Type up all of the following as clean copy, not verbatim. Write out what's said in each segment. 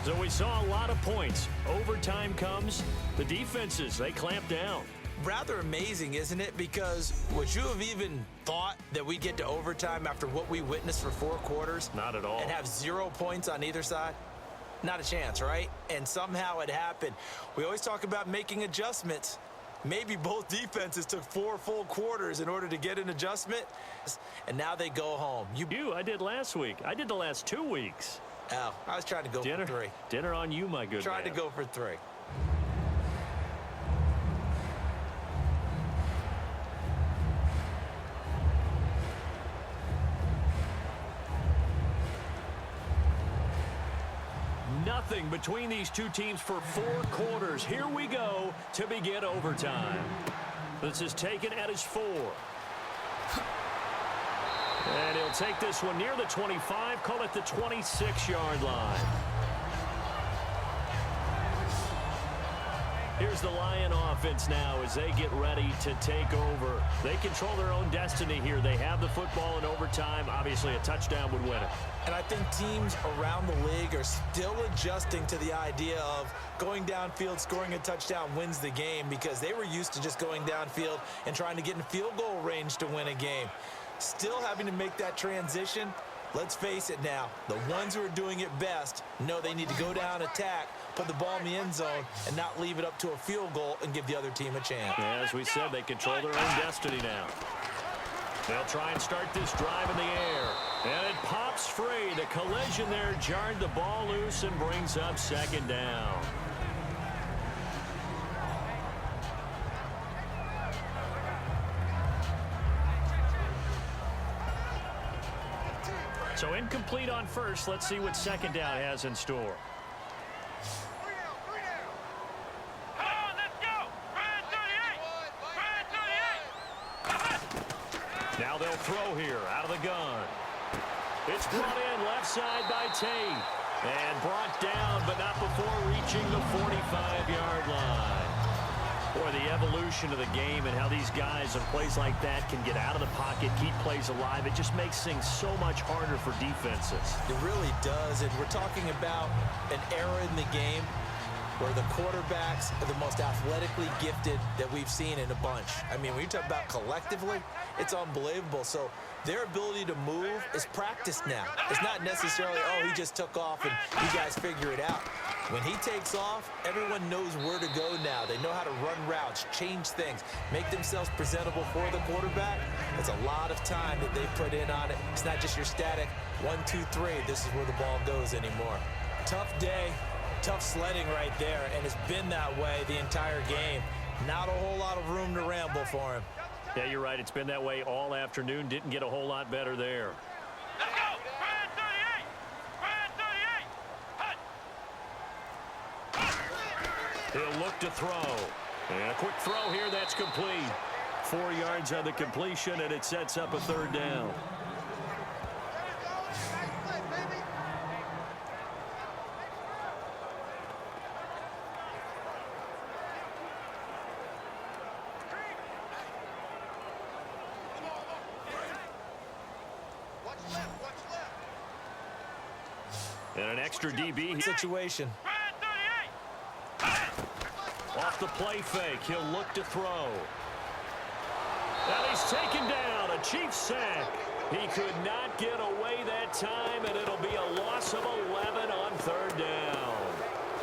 So we saw a lot of points. Overtime comes. The defenses, they clamp down. Rather amazing, isn't it? Because would you have even thought that we get to overtime after what we witnessed for 4 quarters? Not at all. And have 0 points on either side? Not a chance, right? And somehow it happened. We always talk about making adjustments. Maybe both defenses took 4 full quarters in order to get an adjustment, and now they go home. I did last week. I did the last 2 weeks. Oh, I was trying to go for 3. Dinner on you, my good man. Tried to go for 3. Nothing between these two teams for 4 quarters. Here we go to begin overtime. This is taken at his 4. And he'll take this one near the 25, call it the 26-yard line. Here's the Lion offense now as they get ready to take over. They control their own destiny here. They have the football in overtime. Obviously, a touchdown would win it. And I think teams around the league are still adjusting to the idea of going downfield, scoring a touchdown wins the game, because they were used to just going downfield and trying to get in field goal range to win a game. Still having to make that transition. Let's face it now, the ones who are doing it best know they need to go down, attack, put the ball in the end zone, and not leave it up to a field goal and give the other team a chance. Yeah, as we said, they control their own destiny now. They'll try and start this drive in the air. And it pops free. The collision there jarred the ball loose and brings up 2nd down. So incomplete on first. Let's see what 2nd down has in store. Now they'll throw here out of the gun. It's brought in left side by Tate. And brought down, but not before reaching the 45-yard line. Boy, the evolution of the game and how these guys in plays like that can get out of the pocket, keep plays alive, it just makes things so much harder for defenses. It really does, and we're talking about an era in the game where the quarterbacks are the most athletically gifted that we've seen in a bunch. I mean, when you talk about collectively, it's unbelievable. So their ability to move is practiced now. It's not necessarily, oh, he just took off and you guys figure it out. When he takes off, everyone knows where to go now. They know how to run routes, change things, make themselves presentable for the quarterback. It's a lot of time that they put in on it. It's not just your static 1, 2, 3, this is where the ball goes anymore. Tough day, tough sledding right there, and it's been that way the entire game. Not a whole lot of room to ramble for him. Yeah, you're right. It's been that way all afternoon. Didn't get a whole lot better there. Let's go! Brand 38! Brand 38! He'll look to throw. And a quick throw here. That's complete. 4 yards on the completion, and it sets up a 3rd down. And an extra DB Situation. off the play fake. He'll look to throw. And he's taken down. A Chiefs sack. He could not get away that time, and it'll be a loss of 11 on 3rd down.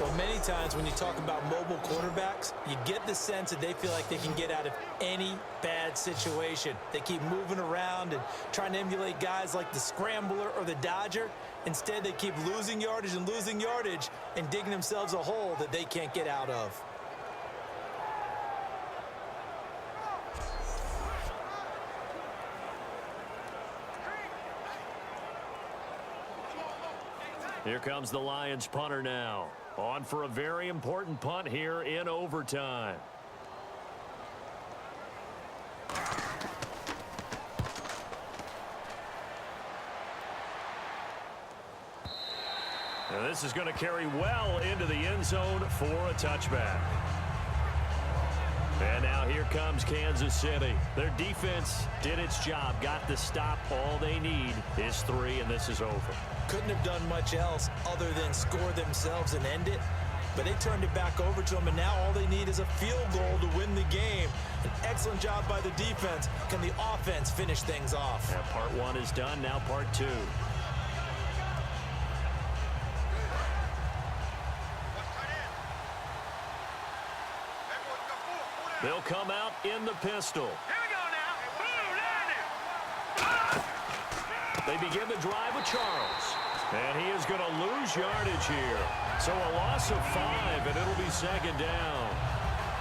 Well, many times when you talk about mobile quarterbacks, you get the sense that they feel like they can get out of any bad situation. They keep moving around and trying to emulate guys like the Scrambler or the Dodger. Instead, they keep losing yardage and digging themselves a hole that they can't get out of. Here comes the Lions punter now. On for a very important punt here in overtime. And this is going to carry well into the end zone for a touchback. And now here comes Kansas City. Their defense did its job, got the stop. All they need is 3, and this is over. Couldn't have done much else other than score themselves and end it. But they turned it back over to them, and now all they need is a field goal to win the game. An excellent job by the defense. Can the offense finish things off? Yeah, part 1 is done, now part 2. They'll come out in the pistol. Here we go now. Blue, They begin the drive with Charles. And he is going to lose yardage here. So a loss of 5, and it'll be second down.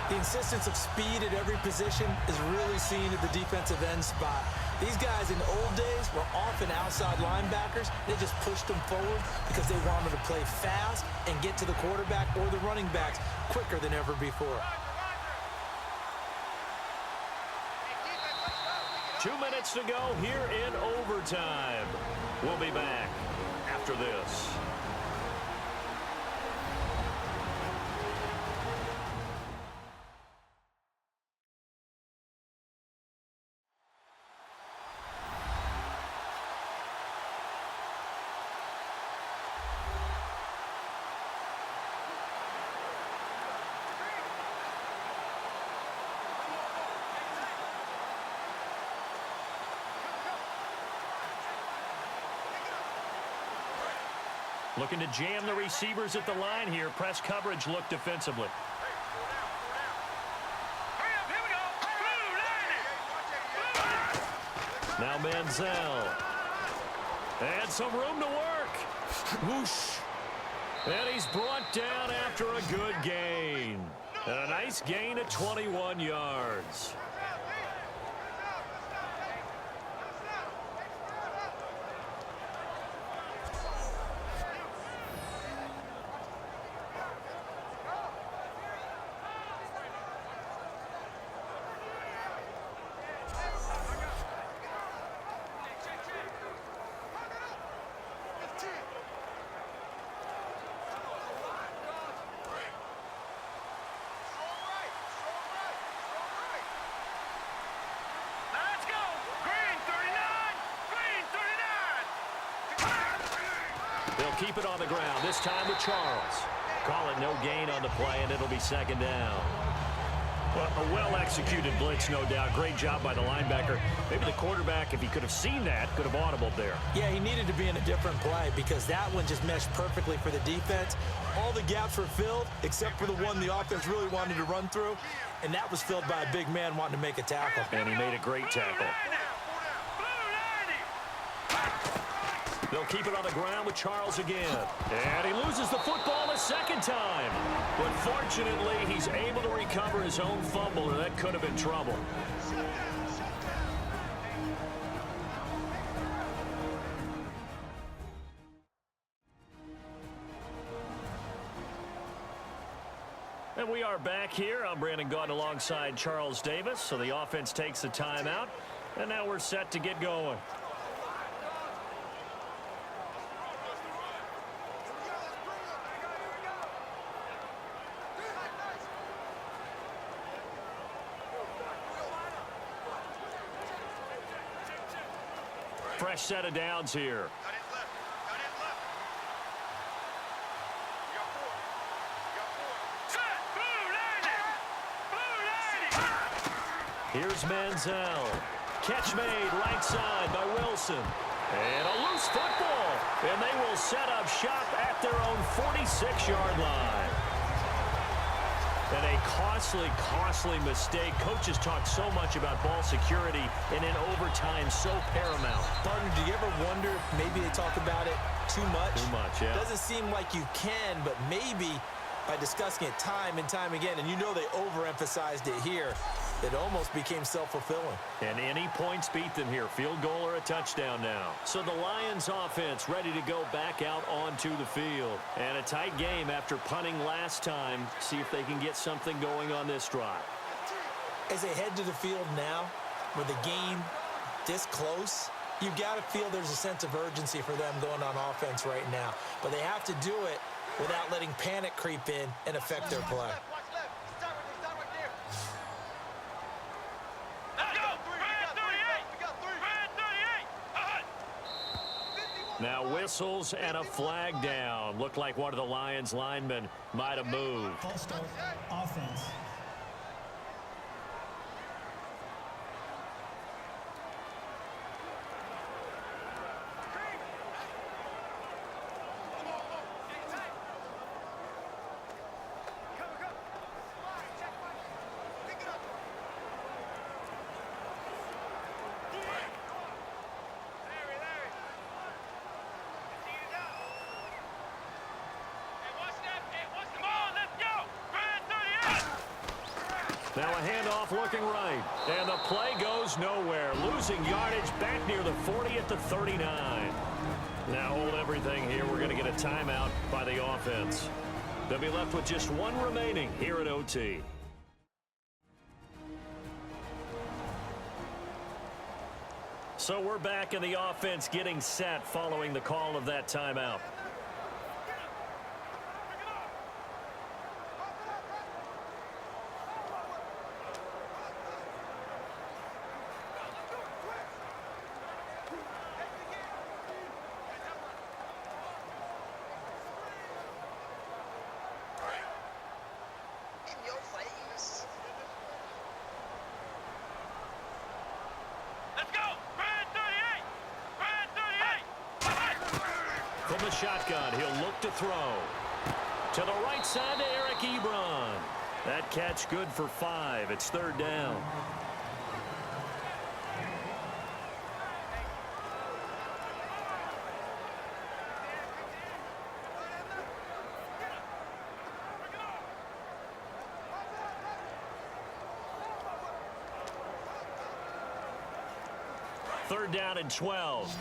The insistence of speed at every position is really seen at the defensive end spot. These guys in the old days were often outside linebackers. They just pushed them forward because they wanted to play fast and get to the quarterback or the running backs quicker than ever before. 2 minutes to go here in overtime. We'll be back after this. Looking to jam the receivers at the line here. Press coverage look defensively. Now Manziel. And some room to work. Whoosh. And he's brought down after a good gain. And a nice gain at 21 yards. They'll keep it on the ground, this time with Charles. Call it no gain on the play, and it'll be second down. Well, a well-executed blitz, no doubt. Great job by the linebacker. Maybe the quarterback, if he could have seen that, could have audibled there. Yeah, he needed to be in a different play because that one just meshed perfectly for the defense. All the gaps were filled except for the one the offense really wanted to run through, and that was filled by a big man wanting to make a tackle. And he made a great tackle. They'll keep it on the ground with Charles again. And he loses the football a second time. But fortunately, he's able to recover his own fumble, and that could have been trouble. And we are back here. I'm Brandon Gaunt alongside Charles Davis. So the offense takes the timeout. And now we're set to get going. Fresh set of downs here. Here's Manziel. Catch made right side by Wilson. And a loose football. And they will set up shop at their own 46-yard line. And a costly mistake. Coaches talk so much about ball security, and in overtime, so paramount. Partner, do you ever wonder if maybe they talk about it too much? Too much, yeah. Doesn't seem like you can, but maybe by discussing it time and time again, and you know they overemphasized it here, it almost became self-fulfilling. And any points beat them here. Field goal or a touchdown now. So the Lions offense ready to go back out onto the field. And a tight game after punting last time. See if they can get something going on this drive. As they head to the field now, with the game this close, you've got to feel there's a sense of urgency for them going on offense right now. But they have to do it without letting panic creep in and affect their play. whistles and a flag down. Looked like one of the Lions linemen might have moved. False start, offense. Now a handoff looking right. And the play goes nowhere. Losing yardage back near the 40 at the 39. Now hold everything here. We're going to get a timeout by the offense. They'll be left with just one remaining here at OT. So we're back in the offense getting set following the call of that timeout. From the shotgun, he'll look to throw. To the right side to Eric Ebron. That catch good for 5. It's third down. Third down and 12.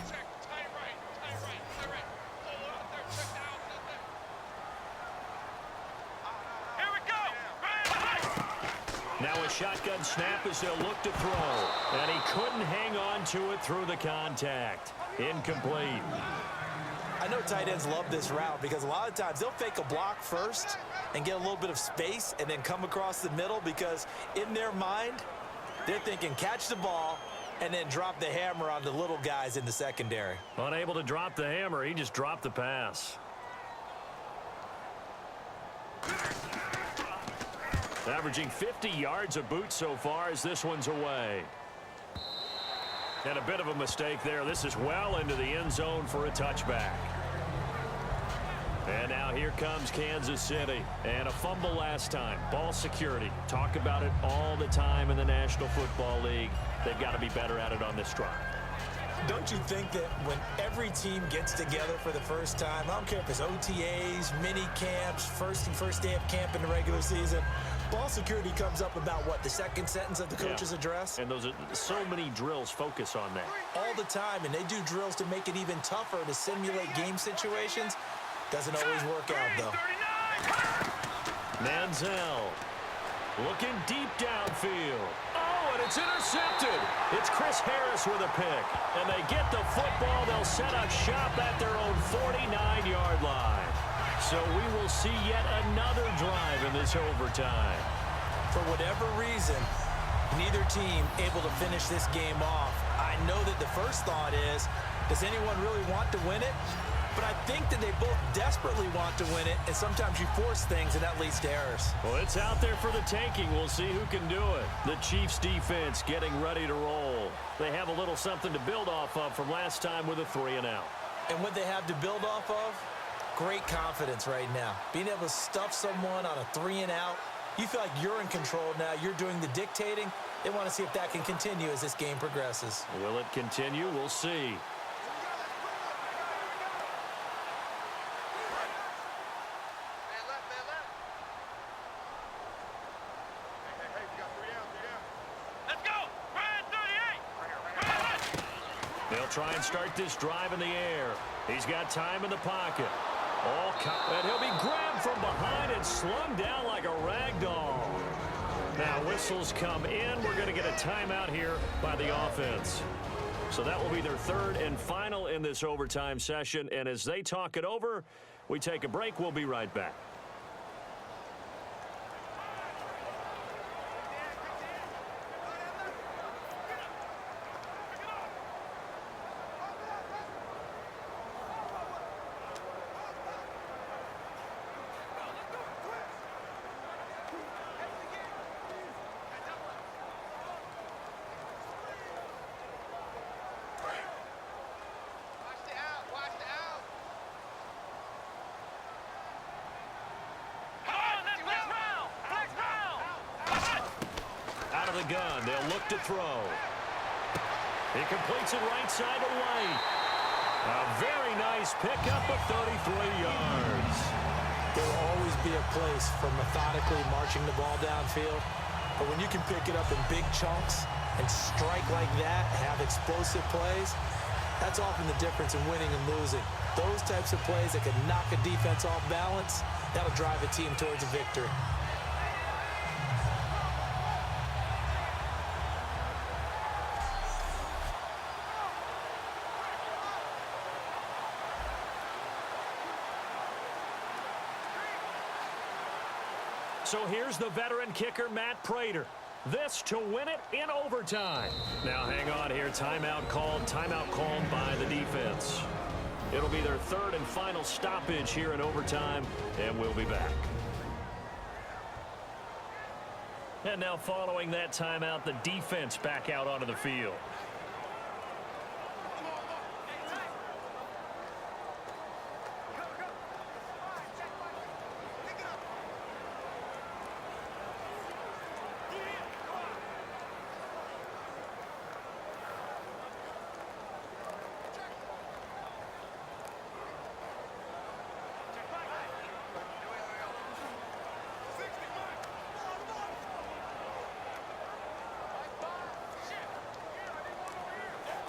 Now a shotgun snap as they'll look to throw. And he couldn't hang on to it through the contact. Incomplete. I know tight ends love this route because a lot of times they'll fake a block first and get a little bit of space and then come across the middle because in their mind, they're thinking catch the ball and then drop the hammer on the little guys in the secondary. Unable to drop the hammer, he just dropped the pass. Averaging 50 yards a boot so far as this one's away. And a bit of a mistake there. This is well into the end zone for a touchback. And now here comes Kansas City. And a fumble last time. Ball security. Talk about it all the time in the National Football League. They've got to be better at it on this drive. Don't you think that when every team gets together for the first time, I don't care if it's OTAs, mini camps, first day of camp in the regular season, ball security comes up about what, the second sentence of the coach's address? And those are so many drills focus on that. All the time, and they do drills to make it even tougher to simulate game situations. Doesn't always work out, though. Manziel looking deep downfield. Oh, and it's intercepted. It's Chris Harris with a pick. And they get the football. They'll set up shop at their own 49-yard line. So we will see yet another drive in this overtime. For whatever reason, neither team able to finish this game off. I know that the first thought is, does anyone really want to win it? But I think that they both desperately want to win it, and sometimes you force things, and that leads to errors. Well, it's out there for the taking. We'll see who can do it. The Chiefs defense getting ready to roll. They have a little something to build off of from last time with a 3-and-out. And what they have to build off of? Great confidence right now. Being able to stuff someone on a 3-and-out, you feel like you're in control now. You're doing the dictating. They want to see if that can continue as this game progresses. Will it continue? We'll see. They'll try and start this drive in the air. He's got time in the pocket. And he'll be grabbed from behind and slung down like a rag doll. Now whistles come in. We're going to get a timeout here by the offense. So that will be their third and final in this overtime session. And as they talk it over, we take a break. We'll be right back. out of the gun. They'll look to throw. He completes it right side to White. A very nice pickup of 33 yards. There will always be a place for methodically marching the ball downfield. But when you can pick it up in big chunks and strike like that, have explosive plays, that's often the difference in winning and losing. Those types of plays that can knock a defense off balance, that'll drive a team towards a victory. So here's the veteran kicker, Matt Prater. This to win it in overtime. Now hang on here. Timeout called by the defense. It'll be their third and final stoppage here in overtime, and we'll be back. And now following that timeout, the defense back out onto the field.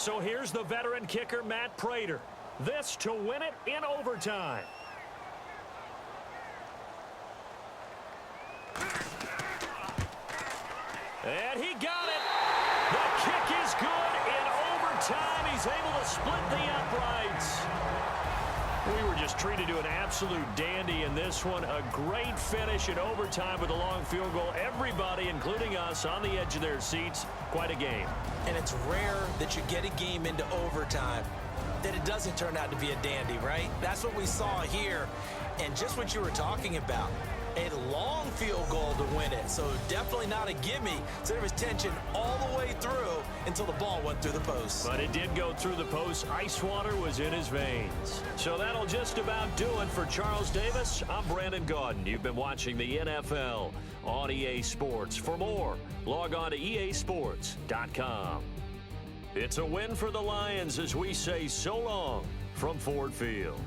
So here's the veteran kicker, Matt Prater. This to win it in overtime. And he got it. The kick is good in overtime. He's able to split the uprights. We were just treated to an absolute dandy in this one. A great finish in overtime with a long field goal. Everybody, including us, on the edge of their seats. Quite a game. And it's rare that you get a game into overtime that it doesn't turn out to be a dandy, right? That's what we saw here. And just what you were talking about, a long field goal to win it. So definitely not a gimme. So there was tension all the way through until the ball went through the post. But it did go through the post. Ice water was in his veins. So that'll just about do it for Charles Davis. I'm Brandon Gaudin. You've been watching the NFL on EA Sports. For more, log on to easports.com. It's a win for the Lions as we say so long from Ford Field.